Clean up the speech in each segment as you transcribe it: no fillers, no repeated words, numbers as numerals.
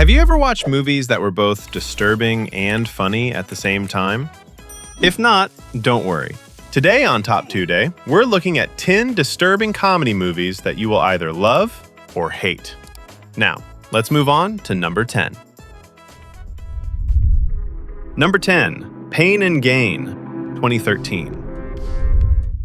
Have you ever watched movies that were both disturbing and funny at the same time? If not, don't worry. Today on Top 2 Day, we're looking at 10 disturbing comedy movies that you will either love or hate. Now, let's move on to number 10. Number 10, Pain and Gain, 2013.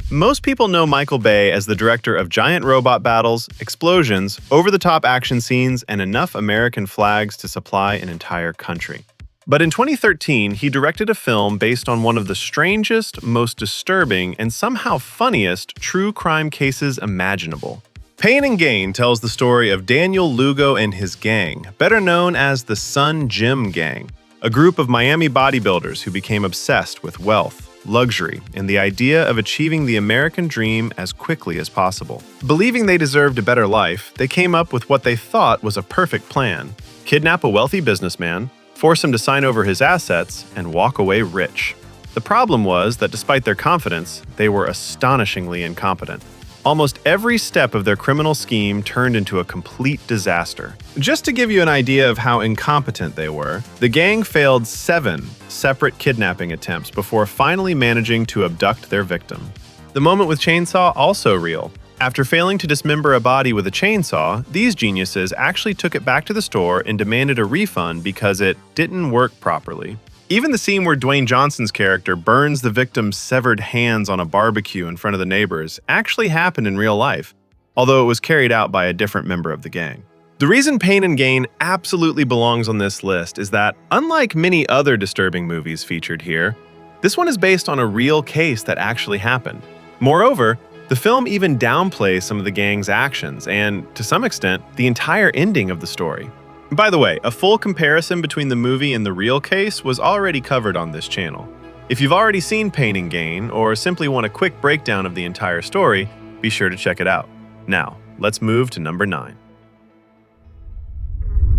Most people know Michael Bay as the director of giant robot battles, explosions, over-the-top action scenes, and enough American flags to supply an entire country. But in 2013, he directed a film based on one of the strangest, most disturbing, and somehow funniest true crime cases imaginable. Pain and Gain tells the story of Daniel Lugo and his gang, better known as the Sun Gym Gang, a group of Miami bodybuilders who became obsessed with wealth, luxury, and the idea of achieving the American dream as quickly as possible. Believing they deserved a better life, they came up with what they thought was a perfect plan: kidnap a wealthy businessman, force him to sign over his assets, and walk away rich. The problem was that despite their confidence, they were astonishingly incompetent. Almost every step of their criminal scheme turned into a complete disaster. Just to give you an idea of how incompetent they were, the gang failed 7 separate kidnapping attempts before finally managing to abduct their victim. The moment with chainsaw also real. After failing to dismember a body with a chainsaw, these geniuses actually took it back to the store and demanded a refund because it didn't work properly. Even the scene where Dwayne Johnson's character burns the victim's severed hands on a barbecue in front of the neighbors actually happened in real life, although it was carried out by a different member of the gang. The reason Pain and Gain absolutely belongs on this list is that, unlike many other disturbing movies featured here, this one is based on a real case that actually happened. Moreover, the film even downplays some of the gang's actions and, to some extent, the entire ending of the story. By the way, a full comparison between the movie and the real case was already covered on this channel. If you've already seen Pain and Gain, or simply want a quick breakdown of the entire story, be sure to check it out. Now, let's move to number 9.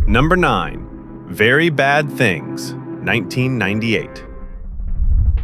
Number 9, Very Bad Things, 1998.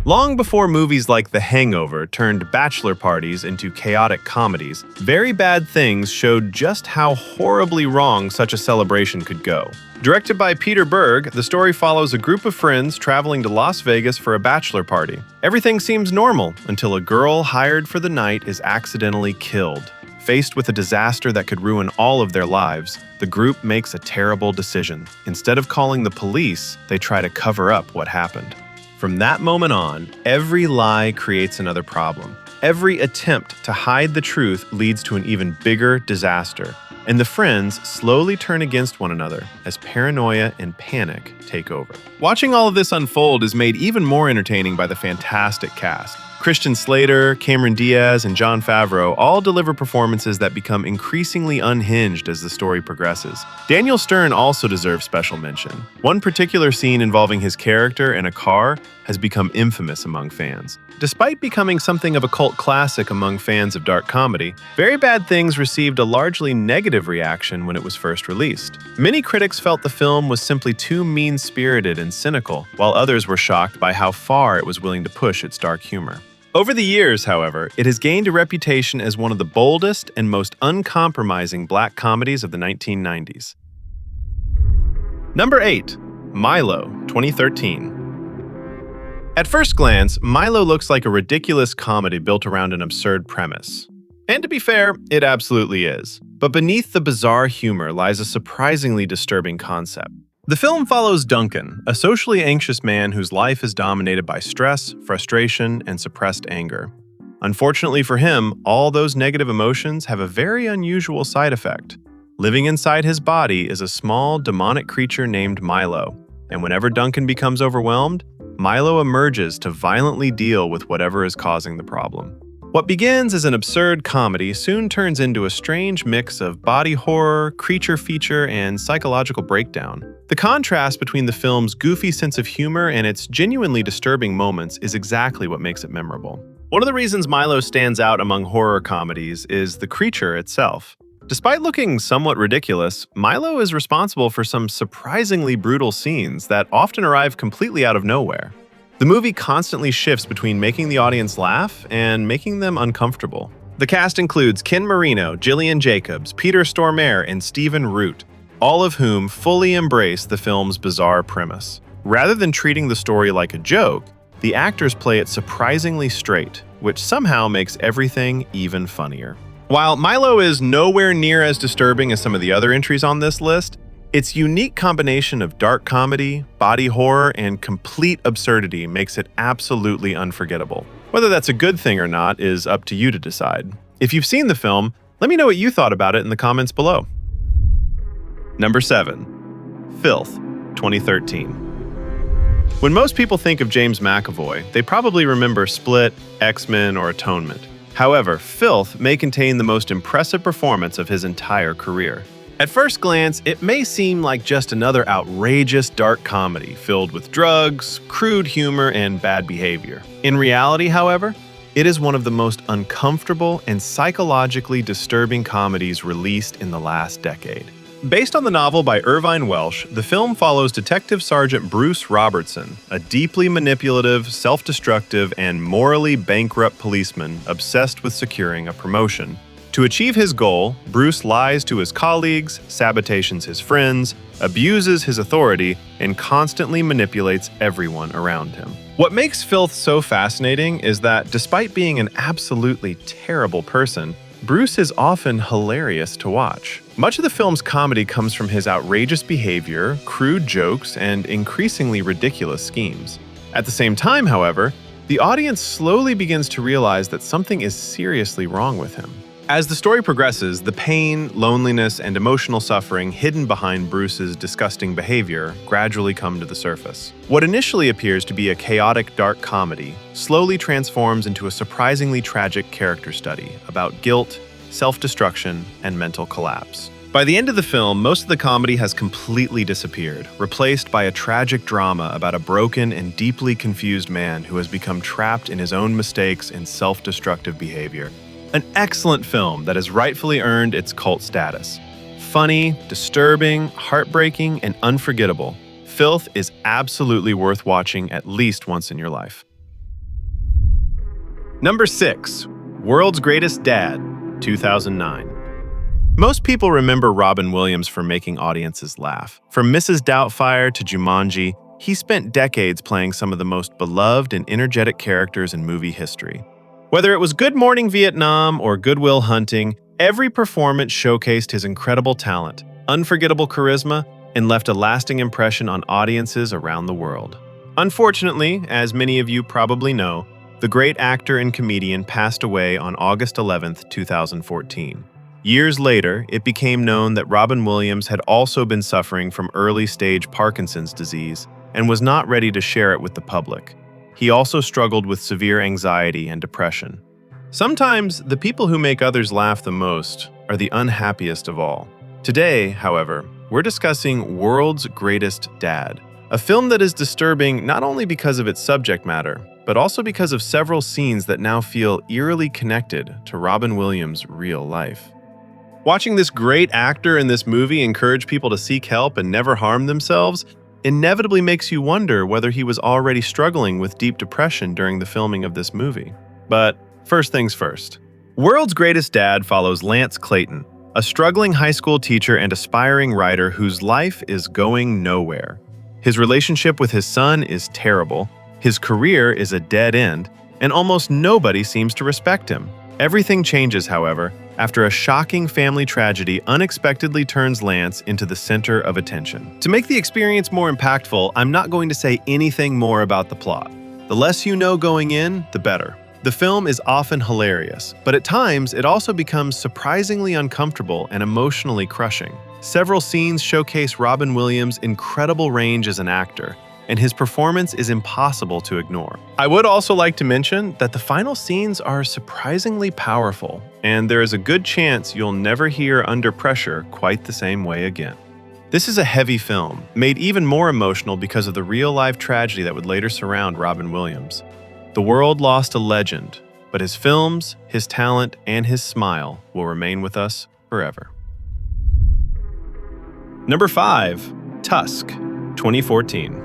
Long before movies like The Hangover turned bachelor parties into chaotic comedies, Very Bad Things showed just how horribly wrong such a celebration could go. Directed by Peter Berg, the story follows a group of friends traveling to Las Vegas for a bachelor party. Everything seems normal until a girl hired for the night is accidentally killed. Faced with a disaster that could ruin all of their lives, the group makes a terrible decision. Instead of calling the police, they try to cover up what happened. From that moment on, every lie creates another problem. Every attempt to hide the truth leads to an even bigger disaster, and the friends slowly turn against one another as paranoia and panic take over. Watching all of this unfold is made even more entertaining by the fantastic cast. Christian Slater, Cameron Diaz, and Jon Favreau all deliver performances that become increasingly unhinged as the story progresses. Daniel Stern also deserves special mention. One particular scene involving his character in a car has become infamous among fans. Despite becoming something of a cult classic among fans of dark comedy, Very Bad Things received a largely negative reaction when it was first released. Many critics felt the film was simply too mean-spirited and cynical, while others were shocked by how far it was willing to push its dark humor. Over the years, however, it has gained a reputation as one of the boldest and most uncompromising black comedies of the 1990s. Number 8, Milo, 2013. At first glance, Milo looks like a ridiculous comedy built around an absurd premise. And to be fair, it absolutely is. But beneath the bizarre humor lies a surprisingly disturbing concept. The film follows Duncan, a socially anxious man whose life is dominated by stress, frustration, and suppressed anger. Unfortunately for him, all those negative emotions have a very unusual side effect. Living inside his body is a small, demonic creature named Milo, and whenever Duncan becomes overwhelmed, Milo emerges to violently deal with whatever is causing the problem. What begins as an absurd comedy soon turns into a strange mix of body horror, creature feature, and psychological breakdown. The contrast between the film's goofy sense of humor and its genuinely disturbing moments is exactly what makes it memorable. One of the reasons Milo stands out among horror comedies is the creature itself. Despite looking somewhat ridiculous, Milo is responsible for some surprisingly brutal scenes that often arrive completely out of nowhere. The movie constantly shifts between making the audience laugh and making them uncomfortable. The cast includes Ken Marino, Gillian Jacobs, Peter Stormare, and Stephen Root. all of whom fully embrace the film's bizarre premise. Rather than treating the story like a joke, the actors play it surprisingly straight, which somehow makes everything even funnier. While Milo is nowhere near as disturbing as some of the other entries on this list, its unique combination of dark comedy, body horror, and complete absurdity makes it absolutely unforgettable. Whether that's a good thing or not is up to you to decide. If you've seen the film, let me know what you thought about it in the comments below. Number 7. Filth, 2013. When most people think of James McAvoy, they probably remember Split, X-Men, or Atonement. However, Filth may contain the most impressive performance of his entire career. At first glance, it may seem like just another outrageous dark comedy filled with drugs, crude humor, and bad behavior. In reality, however, it is one of the most uncomfortable and psychologically disturbing comedies released in the last decade. Based on the novel by Irvine Welsh, the film follows Detective Sergeant Bruce Robertson, a deeply manipulative, self-destructive, and morally bankrupt policeman obsessed with securing a promotion. To achieve his goal, Bruce lies to his colleagues, sabotages his friends, abuses his authority, and constantly manipulates everyone around him. What makes Filth so fascinating is that despite being an absolutely terrible person, Bruce is often hilarious to watch. Much of the film's comedy comes from his outrageous behavior, crude jokes, and increasingly ridiculous schemes. At the same time, however, the audience slowly begins to realize that something is seriously wrong with him. As the story progresses, the pain, loneliness, and emotional suffering hidden behind Bruce's disgusting behavior gradually come to the surface. What initially appears to be a chaotic dark comedy slowly transforms into a surprisingly tragic character study about guilt, self-destruction, and mental collapse. By the end of the film, most of the comedy has completely disappeared, replaced by a tragic drama about a broken and deeply confused man who has become trapped in his own mistakes and self-destructive behavior. An excellent film that has rightfully earned its cult status. Funny, disturbing, heartbreaking, and unforgettable, Filth is absolutely worth watching at least once in your life. Number 6. World's Greatest Dad, 2009. Most people remember Robin Williams for making audiences laugh. From Mrs. Doubtfire to Jumanji, he spent decades playing some of the most beloved and energetic characters in movie history. Whether it was Good Morning Vietnam or Good Will Hunting, every performance showcased his incredible talent, unforgettable charisma, and left a lasting impression on audiences around the world. Unfortunately, as many of you probably know, the great actor and comedian passed away on August 11, 2014. Years later, it became known that Robin Williams had also been suffering from early-stage Parkinson's disease and was not ready to share it with the public. He also struggled with severe anxiety and depression. Sometimes, the people who make others laugh the most are the unhappiest of all. Today, however, we're discussing World's Greatest Dad, a film that is disturbing not only because of its subject matter, but also because of several scenes that now feel eerily connected to Robin Williams' real life. Watching this great actor in this movie encourage people to seek help and never harm themselves inevitably makes you wonder whether he was already struggling with deep depression during the filming of this movie. But first things first. World's Greatest Dad follows Lance Clayton, a struggling high school teacher and aspiring writer whose life is going nowhere. His relationship with his son is terrible, his career is a dead end, and almost nobody seems to respect him. Everything changes, however, after a shocking family tragedy unexpectedly turns Lance into the center of attention. To make the experience more impactful, I'm not going to say anything more about the plot. The less you know going in, the better. The film is often hilarious, but at times it also becomes surprisingly uncomfortable and emotionally crushing. Several scenes showcase Robin Williams' incredible range as an actor, and his performance is impossible to ignore. I would also like to mention that the final scenes are surprisingly powerful, and there is a good chance you'll never hear Under Pressure quite the same way again. This is a heavy film, made even more emotional because of the real-life tragedy that would later surround Robin Williams. The world lost a legend, but his films, his talent, and his smile will remain with us forever. Number 5. Tusk, 2014.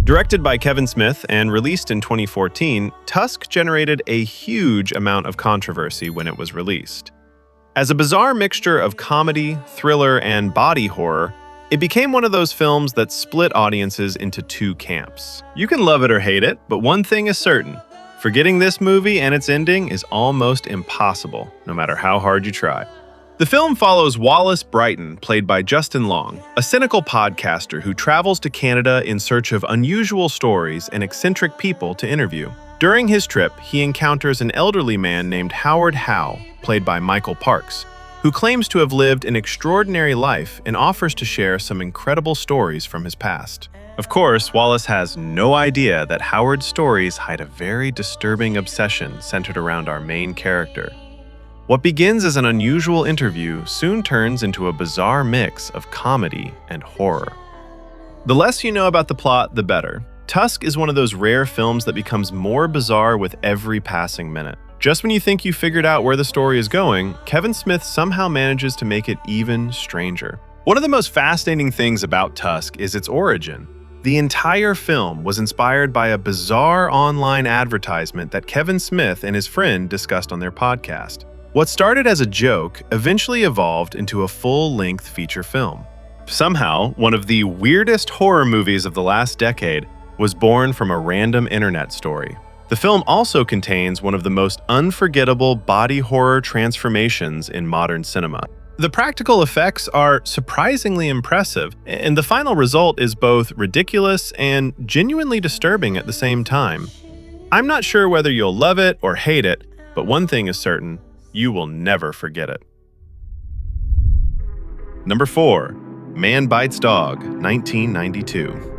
Directed by Kevin Smith and released in 2014, Tusk generated a huge amount of controversy when it was released. As a bizarre mixture of comedy, thriller, and body horror, it became one of those films that split audiences into two camps. You can love it or hate it, but one thing is certain. Forgetting this movie and its ending is almost impossible, no matter how hard you try. The film follows Wallace Brighton, played by Justin Long, a cynical podcaster who travels to Canada in search of unusual stories and eccentric people to interview. During his trip, he encounters an elderly man named Howard Howe, played by Michael Parks, who claims to have lived an extraordinary life and offers to share some incredible stories from his past. Of course, Wallace has no idea that Howard's stories hide a very disturbing obsession centered around our main character. What begins as an unusual interview soon turns into a bizarre mix of comedy and horror. The less you know about the plot, the better. Tusk is one of those rare films that becomes more bizarre with every passing minute. Just when you think you figured out where the story is going, Kevin Smith somehow manages to make it even stranger. One of the most fascinating things about Tusk is its origin. The entire film was inspired by a bizarre online advertisement that Kevin Smith and his friend discussed on their podcast. What started as a joke eventually evolved into a full-length feature film. Somehow, one of the weirdest horror movies of the last decade was born from a random internet story. The film also contains one of the most unforgettable body horror transformations in modern cinema. The practical effects are surprisingly impressive, and the final result is both ridiculous and genuinely disturbing at the same time. I'm not sure whether you'll love it or hate it, but one thing is certain. You will never forget it. Number 4. Man Bites Dog, 1992.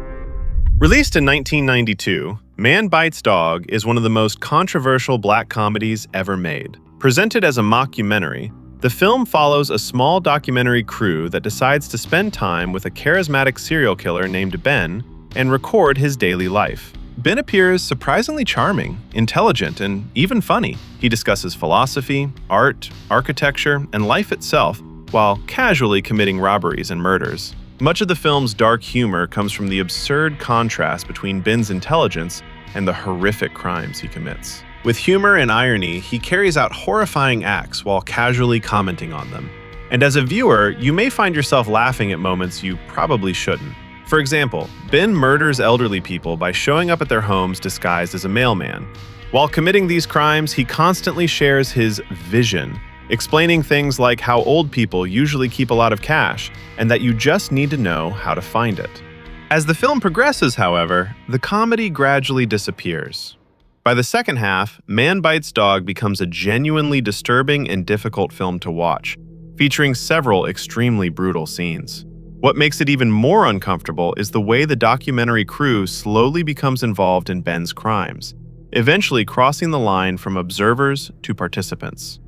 Released in 1992, Man Bites Dog is one of the most controversial black comedies ever made. Presented as a mockumentary, the film follows a small documentary crew that decides to spend time with a charismatic serial killer named Ben and record his daily life. Ben appears surprisingly charming, intelligent, and even funny. He discusses philosophy, art, architecture, and life itself, while casually committing robberies and murders. Much of the film's dark humor comes from the absurd contrast between Ben's intelligence and the horrific crimes he commits. With humor and irony, he carries out horrifying acts while casually commenting on them. And as a viewer, you may find yourself laughing at moments you probably shouldn't. For example, Ben murders elderly people by showing up at their homes disguised as a mailman. While committing these crimes, he constantly shares his vision, explaining things like how old people usually keep a lot of cash and that you just need to know how to find it. As the film progresses, however, the comedy gradually disappears. By the second half, Man Bites Dog becomes a genuinely disturbing and difficult film to watch, featuring several extremely brutal scenes. What makes it even more uncomfortable is the way the documentary crew slowly becomes involved in Ben's crimes, eventually crossing the line from observers to participants.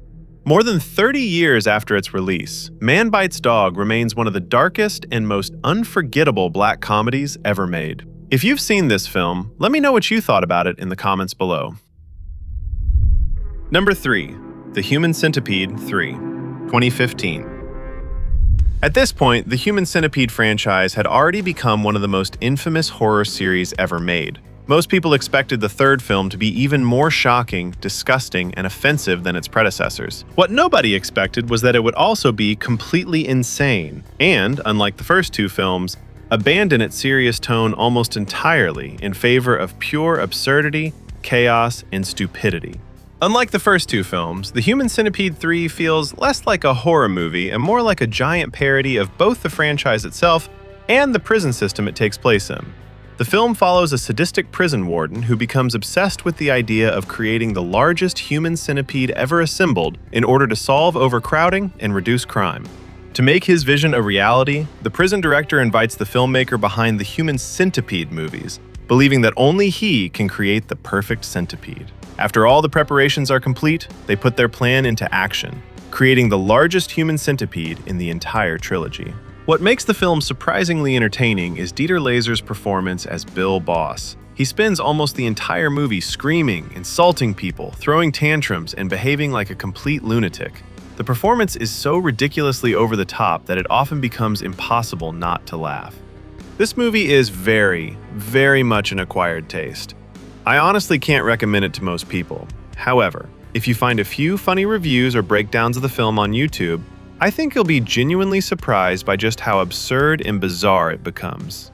More than 30 years after its release, Man Bites Dog remains one of the darkest and most unforgettable black comedies ever made. If you've seen this film, let me know what you thought about it in the comments below. Number 3. The Human Centipede 3, 2015. At this point, the Human Centipede franchise had already become one of the most infamous horror series ever made. Most people expected the third film to be even more shocking, disgusting, and offensive than its predecessors. What nobody expected was that it would also be completely insane, and, unlike the first two films, abandon its serious tone almost entirely in favor of pure absurdity, chaos, and stupidity. Unlike the first two films, The Human Centipede 3 feels less like a horror movie and more like a giant parody of both the franchise itself and the prison system it takes place in. The film follows a sadistic prison warden who becomes obsessed with the idea of creating the largest human centipede ever assembled in order to solve overcrowding and reduce crime. To make his vision a reality, the prison director invites the filmmaker behind the Human Centipede movies, believing that only he can create the perfect centipede. After all the preparations are complete, they put their plan into action, creating the largest human centipede in the entire trilogy. What makes the film surprisingly entertaining is Dieter Laser's performance as Bill Boss. He spends almost the entire movie screaming, insulting people, throwing tantrums, and behaving like a complete lunatic. The performance is so ridiculously over the top that it often becomes impossible not to laugh. This movie is very, very much an acquired taste. I honestly can't recommend it to most people. However, If you find a few funny reviews or breakdowns of the film on YouTube, I think you'll be genuinely surprised by just how absurd and bizarre it becomes.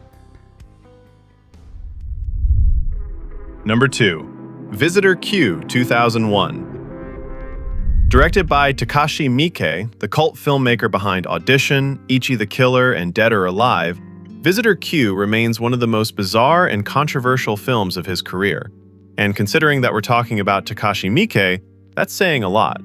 Number 2. Visitor Q 2001. Directed by Takashi Miike, the cult filmmaker behind Audition, Ichi the Killer, and Dead or Alive, Visitor Q remains one of the most bizarre and controversial films of his career. And considering that we're talking about Takashi Miike, that's saying a lot.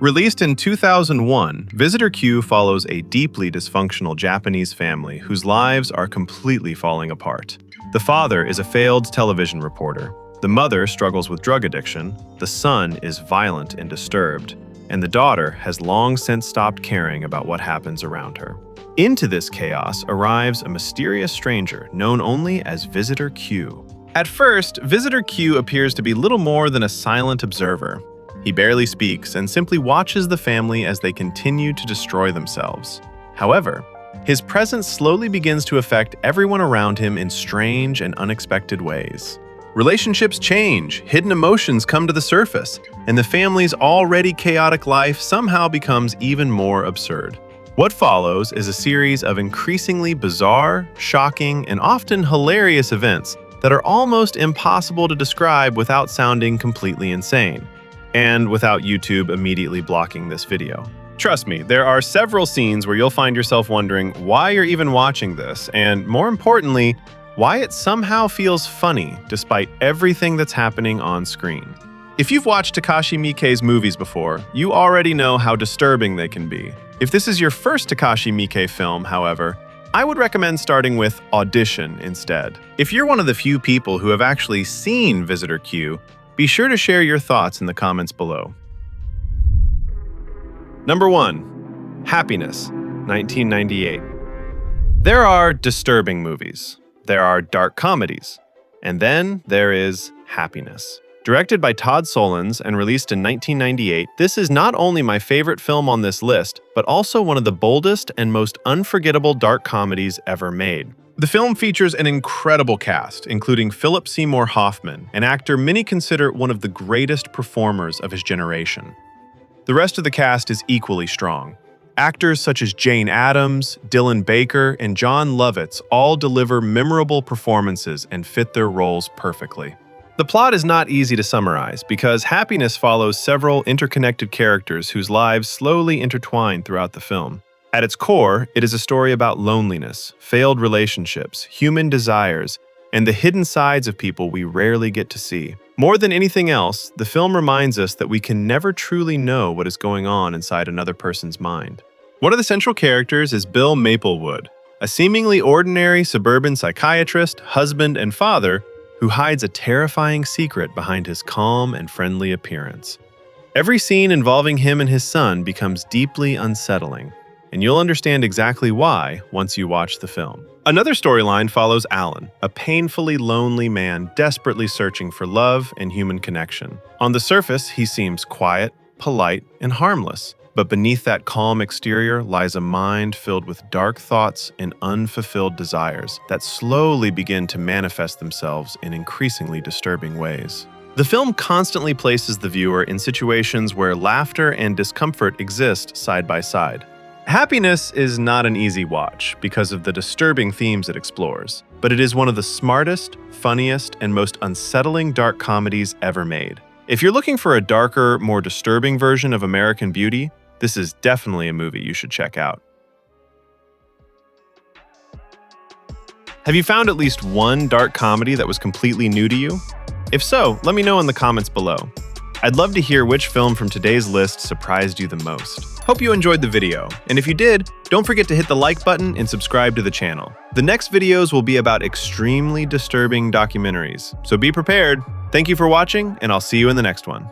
Released in 2001, Visitor Q follows a deeply dysfunctional Japanese family whose lives are completely falling apart. The father is a failed television reporter. The mother struggles with drug addiction. The son is violent and disturbed. And the daughter has long since stopped caring about what happens around her. Into this chaos arrives a mysterious stranger known only as Visitor Q. At first, Visitor Q appears to be little more than a silent observer. He barely speaks and simply watches the family as they continue to destroy themselves. However, his presence slowly begins to affect everyone around him in strange and unexpected ways. Relationships change, hidden emotions come to the surface, and the family's already chaotic life somehow becomes even more absurd. What follows is a series of increasingly bizarre, shocking, and often hilarious events that are almost impossible to describe without sounding completely insane, and without YouTube immediately blocking this video. Trust me, there are several scenes where you'll find yourself wondering why you're even watching this, and more importantly, why it somehow feels funny despite everything that's happening on screen. If you've watched Takashi Miike's movies before, you already know how disturbing they can be. If this is your first Takashi Miike film, however, I would recommend starting with Audition instead. If you're one of the few people who have actually seen Visitor Q, be sure to share your thoughts in the comments below. Number 1. Happiness, 1998. There are disturbing movies. There are dark comedies. And then there is Happiness. Directed by Todd Solondz and released in 1998, this is not only my favorite film on this list, but also one of the boldest and most unforgettable dark comedies ever made. The film features an incredible cast, including Philip Seymour Hoffman, an actor many consider one of the greatest performers of his generation. The rest of the cast is equally strong. Actors such as Jane Addams, Dylan Baker, and Jon Lovitz all deliver memorable performances and fit their roles perfectly. The plot is not easy to summarize because Happiness follows several interconnected characters whose lives slowly intertwine throughout the film. At its core, it is a story about loneliness, failed relationships, human desires, and the hidden sides of people we rarely get to see. More than anything else, the film reminds us that we can never truly know what is going on inside another person's mind. One of the central characters is Bill Maplewood, a seemingly ordinary suburban psychiatrist, husband, and father who hides a terrifying secret behind his calm and friendly appearance. Every scene involving him and his son becomes deeply unsettling, and you'll understand exactly why once you watch the film. Another storyline follows Alan, a painfully lonely man desperately searching for love and human connection. On the surface, he seems quiet, polite, and harmless. But beneath that calm exterior lies a mind filled with dark thoughts and unfulfilled desires that slowly begin to manifest themselves in increasingly disturbing ways. The film constantly places the viewer in situations where laughter and discomfort exist side by side. Happiness is not an easy watch because of the disturbing themes it explores, but it is one of the smartest, funniest, and most unsettling dark comedies ever made. If you're looking for a darker, more disturbing version of American Beauty, this is definitely a movie you should check out. Have you found at least one dark comedy that was completely new to you? If so, let me know in the comments below. I'd love to hear which film from today's list surprised you the most. Hope you enjoyed the video, and if you did, don't forget to hit the like button and subscribe to the channel. The next videos will be about extremely disturbing documentaries, so be prepared. Thank you for watching, and I'll see you in the next one.